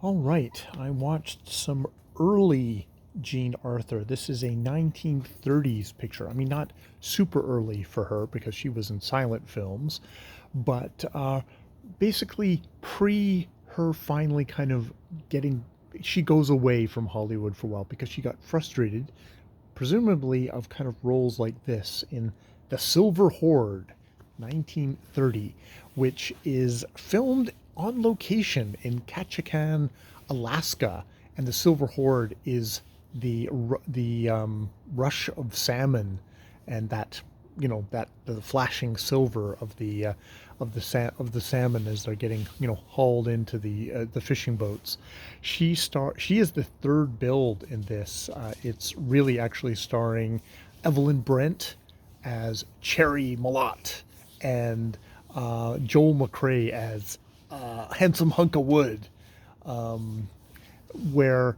All right, I watched some early Jean Arthur. This is a 1930s picture. I mean, not super early for her because she was in silent films, but basically pre her finally kind of getting. She goes away from Hollywood for a while because she got frustrated, presumably, of kind of roles like this in The Slvr Hrd, 1930, which is filmed on location in Ketchikan, Alaska, and the Slvr Hrd is the rush of salmon, and that that the flashing silver of the salmon as they're getting hauled into the fishing boats. She is the third build in this. It's really actually starring Evelyn Brent as Cherry Malott and Joel McCrea as handsome hunk of wood, where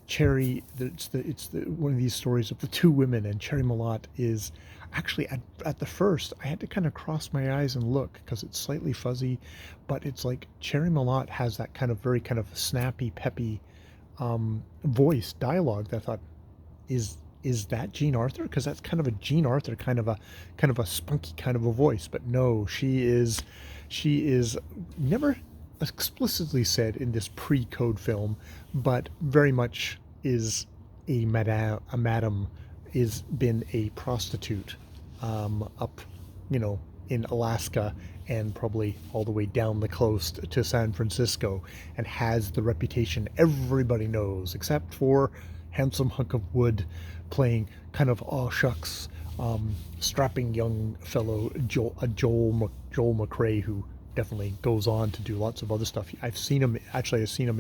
Cherry, it's one of these stories of the two women, and Cherry Malott is actually at the first I had to kind of cross my eyes and look because it's slightly fuzzy, but it's like Cherry Malott has that kind of very kind of snappy, peppy voice dialogue that I thought is that Jean Arthur? Because that's kind of a Jean Arthur kind of a spunky kind of a voice. But no, she is never explicitly said in this pre-code film, but very much is a madam is been a prostitute up, in Alaska and probably all the way down the coast to San Francisco, and has the reputation everybody knows, except for handsome hunk of wood playing kind of aw shucks, strapping young fellow Joel McCrea, who definitely goes on to do lots of other stuff. I've seen him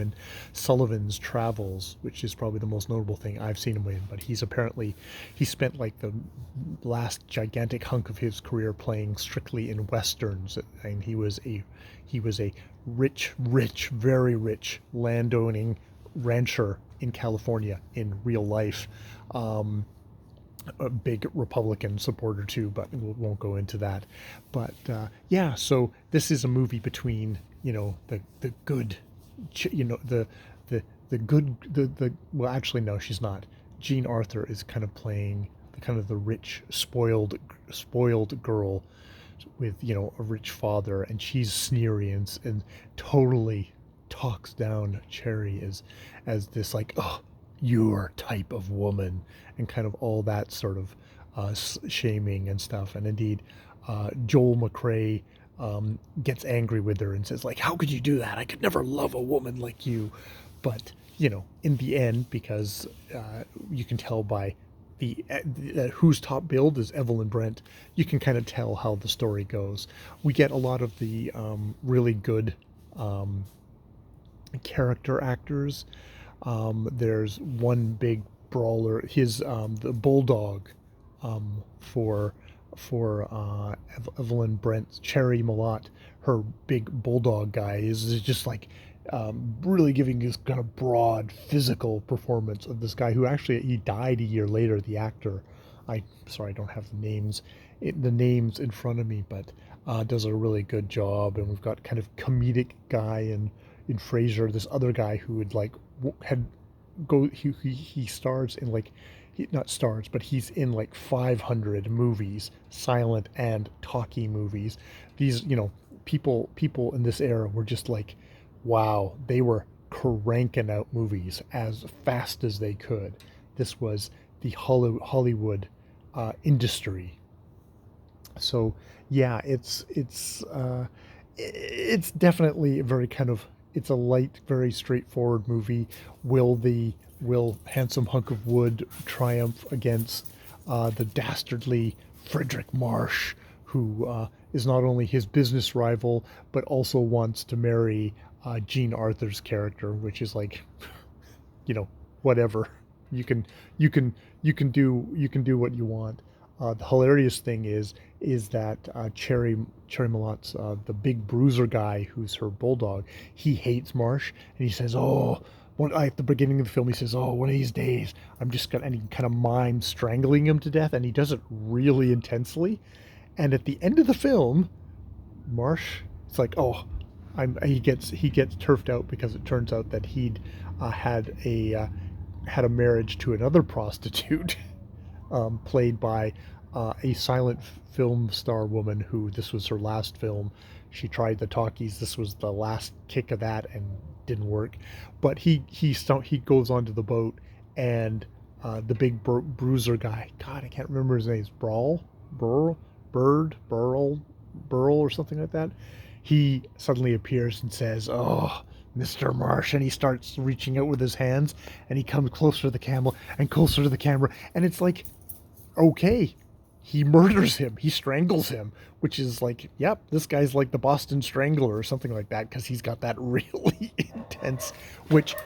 in Sullivan's Travels, which is probably the most notable thing I've seen him in. But he spent like the last gigantic hunk of his career playing strictly in westerns, and he was a rich, very rich landowning rancher in California in real life. A big Republican supporter too, but we won't go into that. But yeah, so this is a movie between the good, the good the well, actually no, she's not. Jean Arthur is kind of playing the kind of the rich, spoiled girl with a rich father, and she's sneery and totally talks down Cherry as this like, oh, your type of woman, and kind of all that sort of shaming and stuff. And indeed, Joel McCrea gets angry with her and says like, how could you do that? I could never love a woman like you. But in the end, because you can tell by the whose top build is Evelyn Brent, you can kind of tell how the story goes. We get a lot of the really good um, character actors. There's one big brawler. His the bulldog for Evelyn Brent, Cherry Malott, her big bulldog guy is just like really giving this kind of broad physical performance of this guy who actually he died a year later. The actor, I sorry I don't have the names in front of me, but does a really good job. And we've got kind of comedic guy in Frasier, this other guy who would like had go he stars in like he not stars but he's in like 500 movies, silent and talkie movies. These people in this era were just like, wow, they were cranking out movies as fast as they could. This was the Hollywood industry. So yeah, it's definitely a very kind of, it's a light, very straightforward movie. Will handsome hunk of wood triumph against the dastardly Frederick Marsh, who is not only his business rival but also wants to marry Jean Arthur's character, which is like, whatever. You can you can do what you want. The hilarious thing is that Cherry Malott's the big bruiser guy who's her bulldog. He hates Marsh, and he says, "Oh." At the beginning of the film, he says, "Oh, one of these days, I'm just gonna," and he kind of mimes strangling him to death, and he does it really intensely. And at the end of the film, Marsh, it's like, "Oh, he gets turfed out because it turns out that he'd had a marriage to another prostitute, played by a silent film star woman who this was her last film. She tried the talkies. This was the last kick of that and didn't work. But he goes onto the boat, and the big bruiser guy, God, I can't remember his name. It's Burl, or something like that. He suddenly appears and says, "Oh, Mr. Marsh," and he starts reaching out with his hands, and he comes closer to the camel and closer to the camera, and it's like, okay, he murders him, he strangles him, which is like, yep, this guy's like the Boston Strangler or something like that, because he's got that really intense, which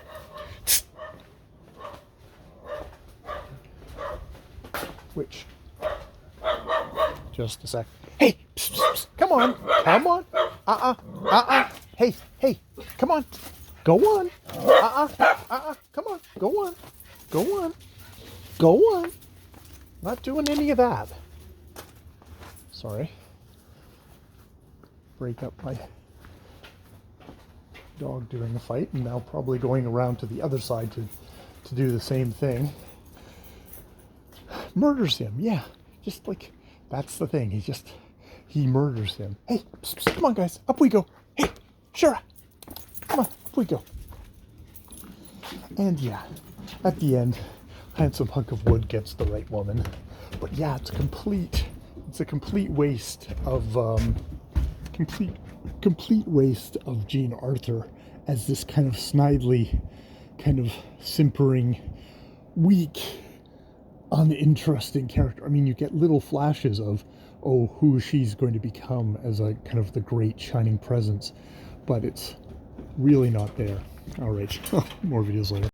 just a sec. Hey, psst, psst, psst, come on, hey, come on, go on, come on, go on, not doing any of that. Sorry, break up my dog during a fight, and now probably going around to the other side to do the same thing. Murders him, yeah, just like, that's the thing, he murders him. Hey, psst, psst, come on guys, up we go. Hey, Shara, come on, up we go. And yeah, at the end, handsome hunk of wood gets the right woman. But yeah, it's a complete waste of complete waste of Jean Arthur as this kind of snidely, kind of simpering, weak, uninteresting character. I mean, you get little flashes of, oh, who she's going to become as a kind of the great shining presence, but it's really not there. All right, more videos later.